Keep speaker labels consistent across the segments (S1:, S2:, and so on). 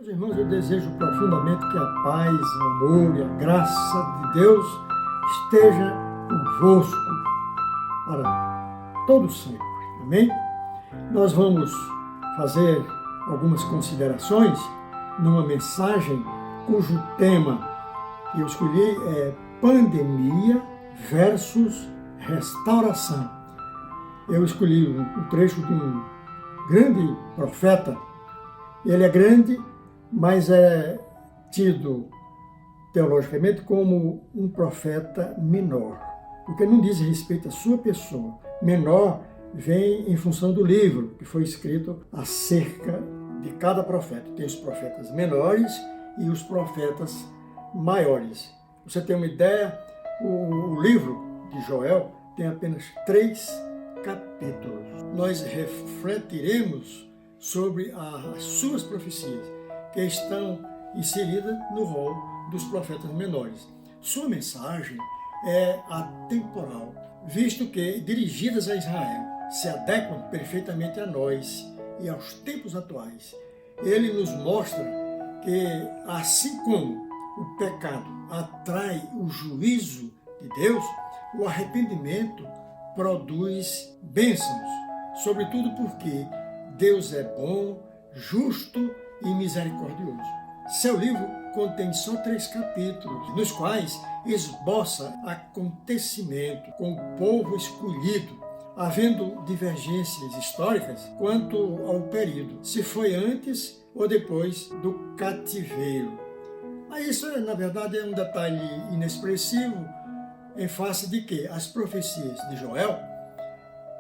S1: Meus irmãos, eu desejo profundamente que a paz, o amor e a graça de Deus esteja convosco para todo sempre. Amém? Nós vamos fazer algumas considerações numa mensagem cujo tema que eu escolhi é pandemia versus restauração. Eu escolhi um trecho de um grande profeta. Ele é grande, mas é tido teologicamente como um profeta menor, porque não diz respeito à sua pessoa. Menor vem em função do livro que foi escrito acerca de cada profeta. Tem os profetas menores e os profetas maiores. Você tem uma ideia? O livro de Joel tem apenas 3 capítulos. Nós refletiremos sobre as suas profecias, que estão inseridas no rol dos profetas menores. Sua mensagem é atemporal, visto que, dirigidas a Israel, se adequam perfeitamente a nós e aos tempos atuais. Ele nos mostra que, assim como o pecado atrai o juízo de Deus, o arrependimento produz bênçãos, sobretudo porque Deus é bom, justo e misericordioso. Seu livro contém só 3 capítulos, nos quais esboça acontecimento com o povo escolhido, havendo divergências históricas quanto ao período, se foi antes ou depois do cativeiro. Mas isso, na verdade, é um detalhe inexpressivo em face de que as profecias de Joel,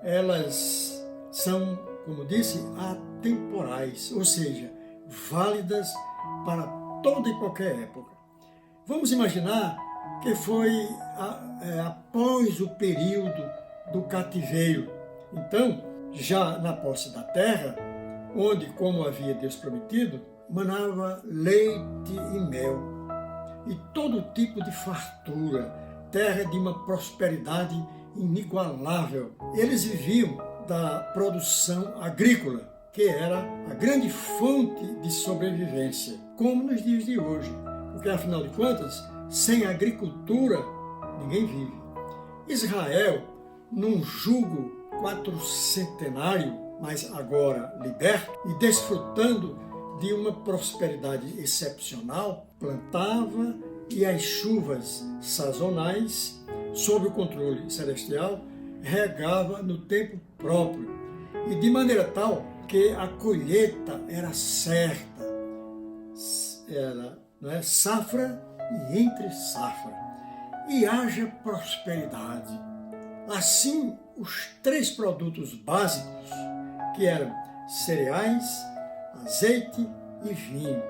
S1: elas são, como disse, atemporais, ou seja, válidas para toda e qualquer época. Vamos imaginar que foi após o período do cativeiro. Então, já na posse da terra, onde, como havia Deus prometido, manava leite e mel, e todo tipo de fartura, terra de uma prosperidade inigualável. Eles viviam da produção agrícola, que era a grande fonte de sobrevivência, como nos dias de hoje, porque afinal de contas, sem agricultura, ninguém vive. Israel, num jugo quatrocentenário, mas agora liberto e desfrutando de uma prosperidade excepcional, plantava e as chuvas sazonais, sob o controle celestial, regava no tempo próprio e de maneira tal que a colheita era certa, era safra e entre safra, e haja prosperidade. Assim, os 3 produtos básicos, que eram cereais, azeite e vinho,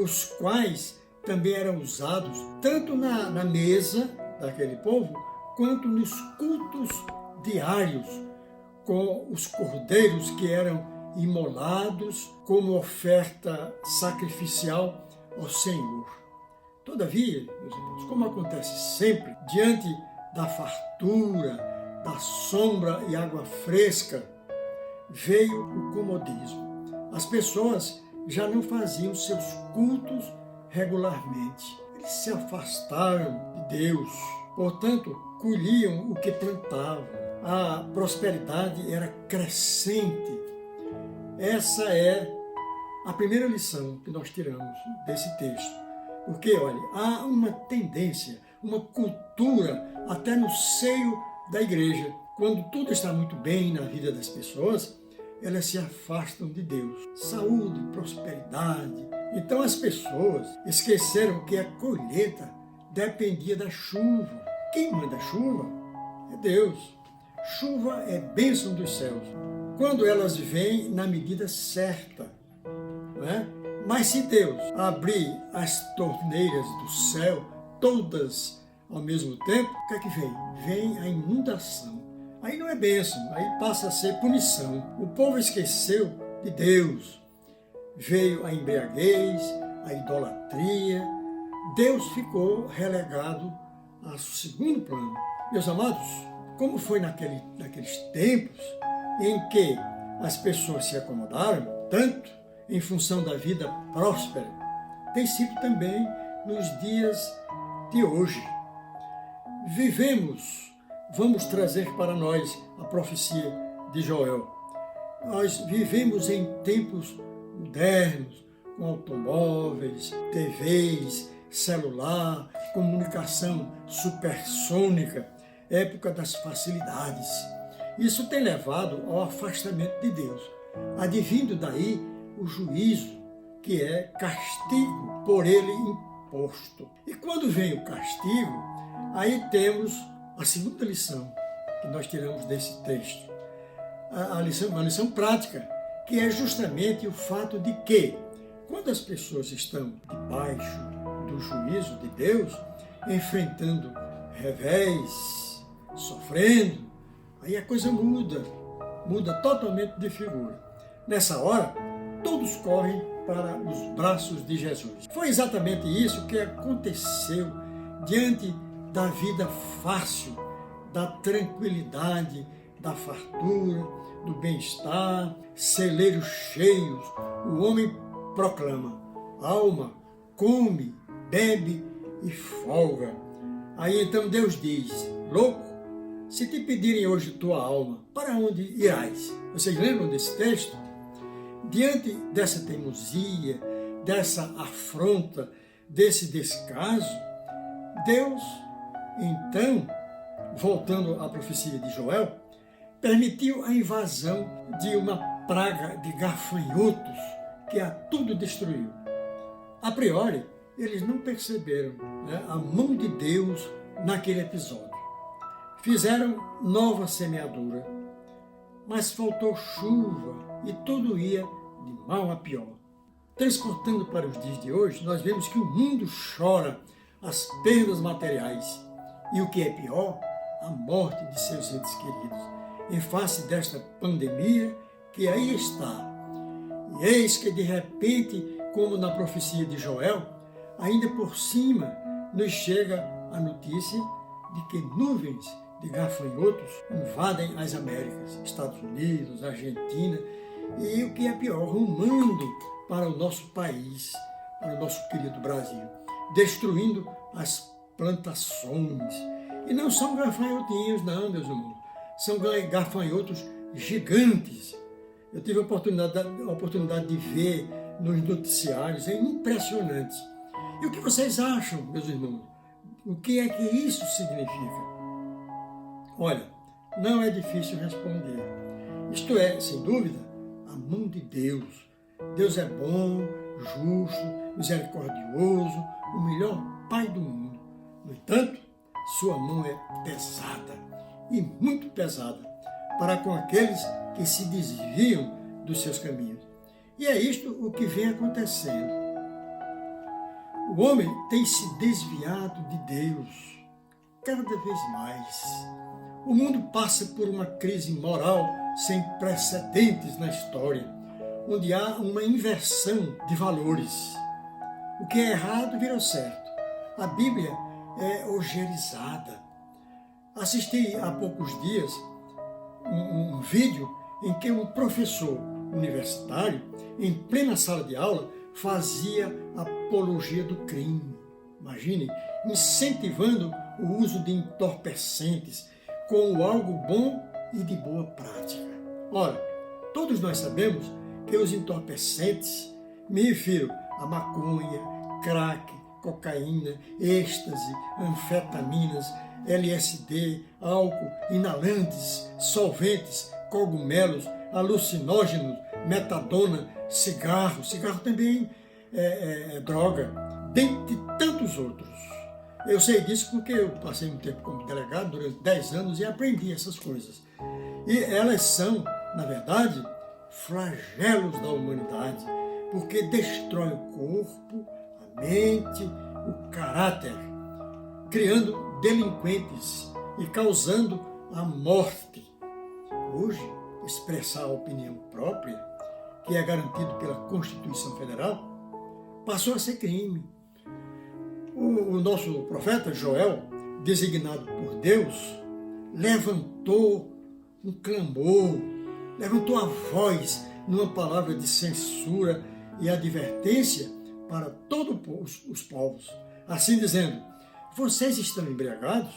S1: os quais também eram usados tanto na mesa daquele povo, quanto nos cultos diários, com os cordeiros que eram imolados como oferta sacrificial ao Senhor. Todavia, meus irmãos, como acontece sempre, diante da fartura, da sombra e água fresca, veio o comodismo. As pessoas já não faziam seus cultos regularmente. Eles se afastaram de Deus, portanto, colhiam o que plantavam. A prosperidade era crescente. Essa é a primeira lição que nós tiramos desse texto. Porque, olha, há uma tendência, uma cultura até no seio da igreja. Quando tudo está muito bem na vida das pessoas, elas se afastam de Deus. Saúde, prosperidade. Então as pessoas esqueceram que a colheita dependia da chuva. Quem manda chuva é Deus. Chuva é bênção dos céus, quando elas vêm na medida certa, não é? Mas se Deus abrir as torneiras do céu, todas ao mesmo tempo, o que é que vem? Vem a inundação. Aí não é bênção, aí passa a ser punição. O povo esqueceu de Deus. Veio a embriaguez, a idolatria. Deus ficou relegado ao segundo plano. Meus amados, como foi naqueles tempos em que as pessoas se acomodaram tanto em função da vida próspera, tem sido também nos dias de hoje. Vamos trazer para nós a profecia de Joel. Nós vivemos em tempos modernos, com automóveis, TVs, celular, comunicação supersônica, época das facilidades. Isso tem levado ao afastamento de Deus, advindo daí o juízo, que é castigo por ele imposto. E quando vem o castigo, aí temos a segunda lição que nós tiramos desse texto. Uma lição prática, que é justamente o fato de que, quando as pessoas estão debaixo do juízo de Deus, enfrentando revés, sofrendo, aí a coisa muda totalmente de figura. Nessa hora, todos correm para os braços de Jesus. Foi exatamente isso que aconteceu diante da vida fácil, da tranquilidade, da fartura, do bem-estar, celeiros cheios. O homem proclama: alma, come, bebe e folga. Aí então Deus diz: louco, se te pedirem hoje tua alma, para onde irás? Vocês lembram desse texto? Diante dessa teimosia, dessa afronta, desse descaso, Deus, então, voltando à profecia de Joel, permitiu a invasão de uma praga de gafanhotos que a tudo destruiu. A priori, eles não perceberam a mão de Deus naquele episódio. Fizeram nova semeadura, mas faltou chuva e tudo ia de mal a pior. Transportando para os dias de hoje, nós vemos que o mundo chora as perdas materiais e, o que é pior, a morte de seus entes queridos, em face desta pandemia que aí está. E eis que de repente, como na profecia de Joel, ainda por cima nos chega a notícia de que nuvens de gafanhotos invadem as Américas, Estados Unidos, Argentina e, o que é pior, rumando para o nosso país, para o nosso querido Brasil, destruindo as plantações. E não são gafanhotinhos não, meus irmãos, são gafanhotos gigantes. Eu tive a oportunidade de ver nos noticiários, é impressionante. E o que vocês acham, meus irmãos? O que é que isso significa? Olha, não é difícil responder. Isto é, sem dúvida, a mão de Deus. Deus é bom, justo, misericordioso, o melhor Pai do mundo. No entanto, sua mão é pesada, e muito pesada, para com aqueles que se desviam dos seus caminhos. E é isto o que vem acontecendo. O homem tem se desviado de Deus cada vez mais. O mundo passa por uma crise moral sem precedentes na história, onde há uma inversão de valores. O que é errado virou certo. A Bíblia é hojerizada. Assisti há poucos dias um vídeo em que um professor universitário, em plena sala de aula, fazia apologia do crime. Imagine, incentivando o uso de entorpecentes como algo bom e de boa prática. Ora, todos nós sabemos que os entorpecentes, me refiro a maconha, crack, cocaína, êxtase, anfetaminas, LSD, álcool, inalantes, solventes, cogumelos, alucinógenos, metadona, cigarro também é droga, dentre tantos outros. Eu sei disso porque eu passei um tempo como delegado, durante 10 anos, e aprendi essas coisas. E elas são, na verdade, flagelos da humanidade, porque destrói o corpo, a mente, o caráter, criando delinquentes e causando a morte. Hoje, expressar a opinião própria, que é garantido pela Constituição Federal, passou a ser crime. O nosso profeta Joel, designado por Deus, levantou um clamor, levantou a voz numa palavra de censura e advertência para todos os povos, assim dizendo: vocês estão embriagados?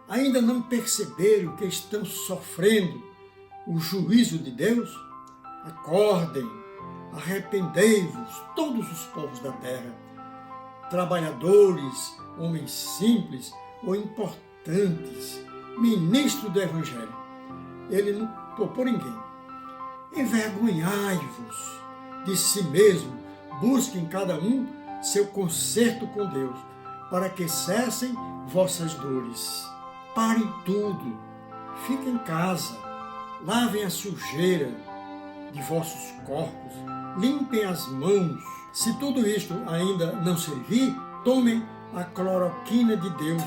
S1: Ainda não perceberam que estão sofrendo o juízo de Deus? Acordem, arrependei-vos, todos os povos da terra, trabalhadores, homens simples ou importantes, ministros do Evangelho. Ele não poupou ninguém. Envergonhai-vos de si mesmo, busquem cada um seu conserto com Deus, para que cessem vossas dores. Parem tudo, fiquem em casa, lavem a sujeira de vossos corpos, limpem as mãos. Se tudo isto ainda não servir, tomem a cloroquina de Deus,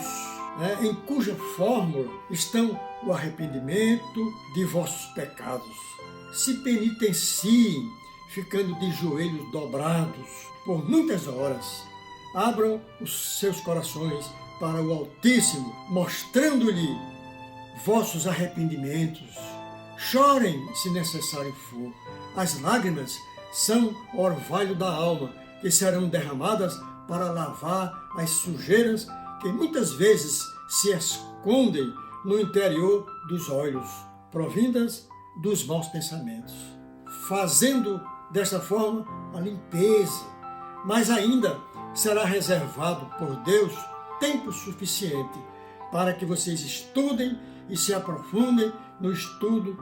S1: em cuja fórmula estão o arrependimento de vossos pecados. Se penitenciem, ficando de joelhos dobrados por muitas horas. Abram os seus corações para o Altíssimo, mostrando-lhe vossos arrependimentos. Chorem, se necessário for. As lágrimas são orvalho da alma, que serão derramadas para lavar as sujeiras que muitas vezes se escondem no interior dos olhos, provindas dos maus pensamentos. Fazendo desta forma a limpeza, mas ainda será reservado por Deus tempo suficiente para que vocês estudem e se aprofundem no estudo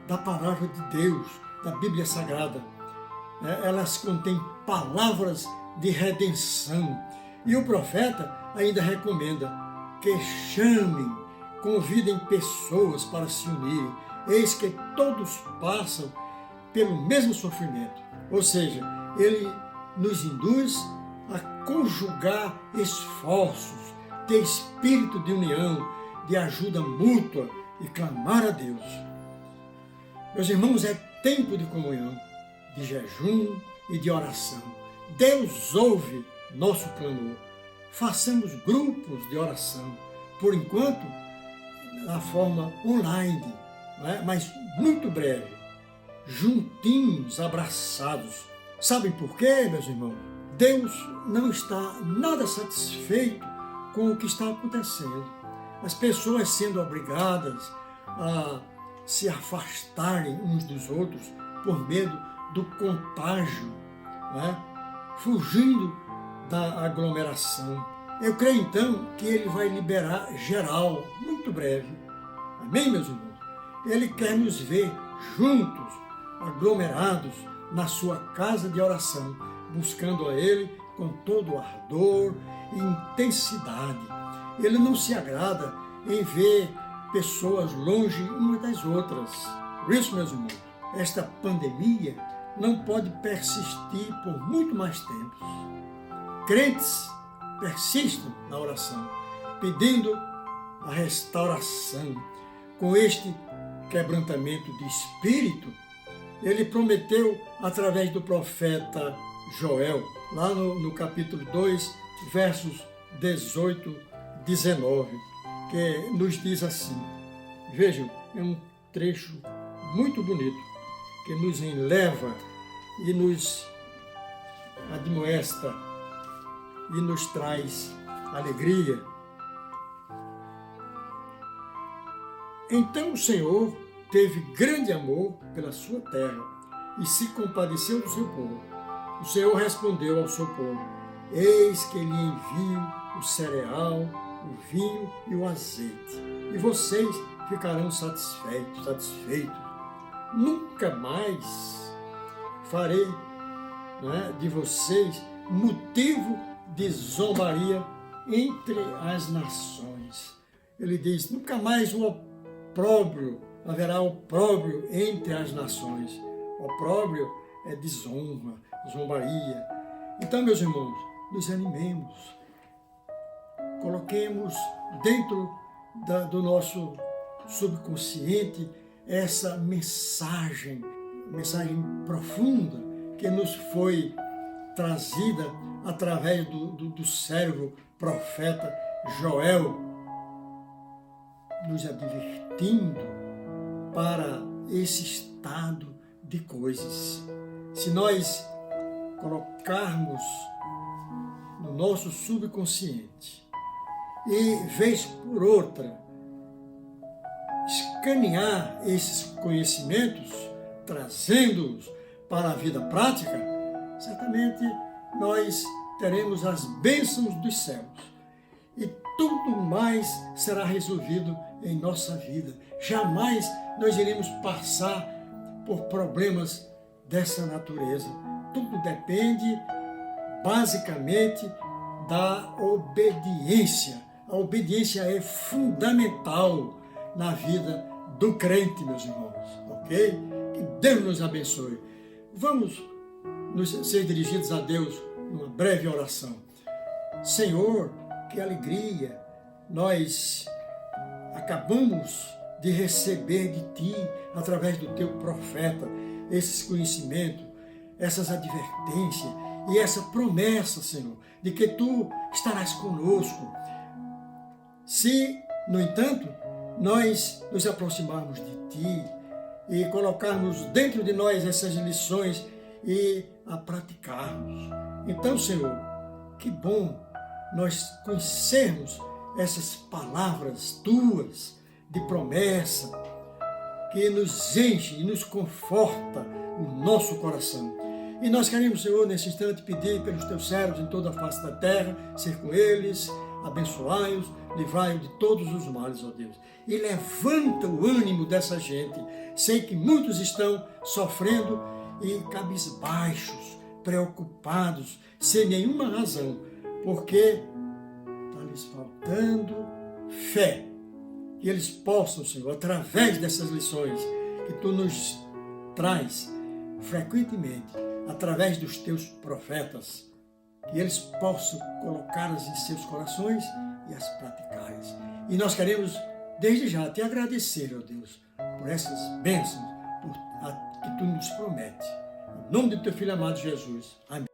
S1: da palavra de Deus, da Bíblia Sagrada. Elas contêm palavras de redenção. E o profeta ainda recomenda que chamem, convidem pessoas para se unirem. Eis que todos passam pelo mesmo sofrimento. Ou seja, ele nos induz a conjugar esforços, ter espírito de união, de ajuda mútua e clamar a Deus. Meus irmãos, é tempo de comunhão, de jejum e de oração. Deus ouve nosso clamor. Façamos grupos de oração, por enquanto, na forma online, mas muito breve, juntinhos, abraçados. Sabem por quê, meus irmãos? Deus não está nada satisfeito com o que está acontecendo. As pessoas sendo obrigadas a se afastarem uns dos outros por medo do contágio, fugindo da aglomeração. Eu creio então que ele vai liberar geral, muito breve. Amém, meus irmãos? Ele quer nos ver juntos, aglomerados na sua casa de oração, buscando a Ele com todo o ardor e intensidade. Ele não se agrada em ver pessoas longe umas das outras. Por isso, meus irmãos, esta pandemia não pode persistir por muito mais tempo. Crentes persistam na oração, pedindo a restauração. Com este quebrantamento de espírito, ele prometeu através do profeta Joel, lá no capítulo 2, versos 18, 19, que nos diz assim. Vejam, é um trecho muito bonito, que nos enleva e nos admoesta e nos traz alegria. Então o Senhor teve grande amor pela sua terra e se compadeceu do seu povo. O Senhor respondeu ao seu povo: eis que lhe envio o cereal, o vinho e o azeite, e vocês ficarão satisfeitos. Nunca mais farei de vocês motivo de zombaria entre as nações. Ele diz: nunca mais haverá opróbrio entre as nações. Opróbrio é desonra, zombaria. Então, meus irmãos, nos animemos. Coloquemos dentro do nosso subconsciente essa mensagem profunda que nos foi trazida através do servo profeta Joel, nos advertindo para esse estado de coisas. Se nós colocarmos no nosso subconsciente e, vez por outra, escanear esses conhecimentos, trazendo-os para a vida prática, certamente nós teremos as bênçãos dos céus e tudo mais será resolvido em nossa vida. Jamais nós iremos passar por problemas dessa natureza. Tudo depende, basicamente, da obediência. A obediência é fundamental na vida do crente, meus irmãos, ok? Que Deus nos abençoe. Vamos ser dirigidos a Deus numa breve oração. Senhor, que alegria! Nós acabamos de receber de Ti, através do Teu profeta, esses conhecimentos, essas advertências e essa promessa, Senhor, de que Tu estarás conosco. Se, no entanto, nós nos aproximarmos de Ti e colocarmos dentro de nós essas lições e a praticarmos. Então, Senhor, que bom nós conhecermos essas palavras Tuas de promessa que nos enche e nos conforta o nosso coração. E nós queremos, Senhor, nesse instante pedir pelos Teus servos em toda a face da terra, ser com eles, abençoai-os, livrai-os de todos os males, ó Deus. E levanta o ânimo dessa gente. Sei que muitos estão sofrendo e cabisbaixos, preocupados, sem nenhuma razão, porque está lhes faltando fé. Que eles possam, Senhor, através dessas lições que Tu nos traz frequentemente, através dos Teus profetas, que eles possam colocá-las em seus corações e as praticarem. E nós queremos, desde já, Te agradecer, ó Deus, por essas bênçãos que Tu nos promete. Em nome do Teu Filho amado Jesus. Amém.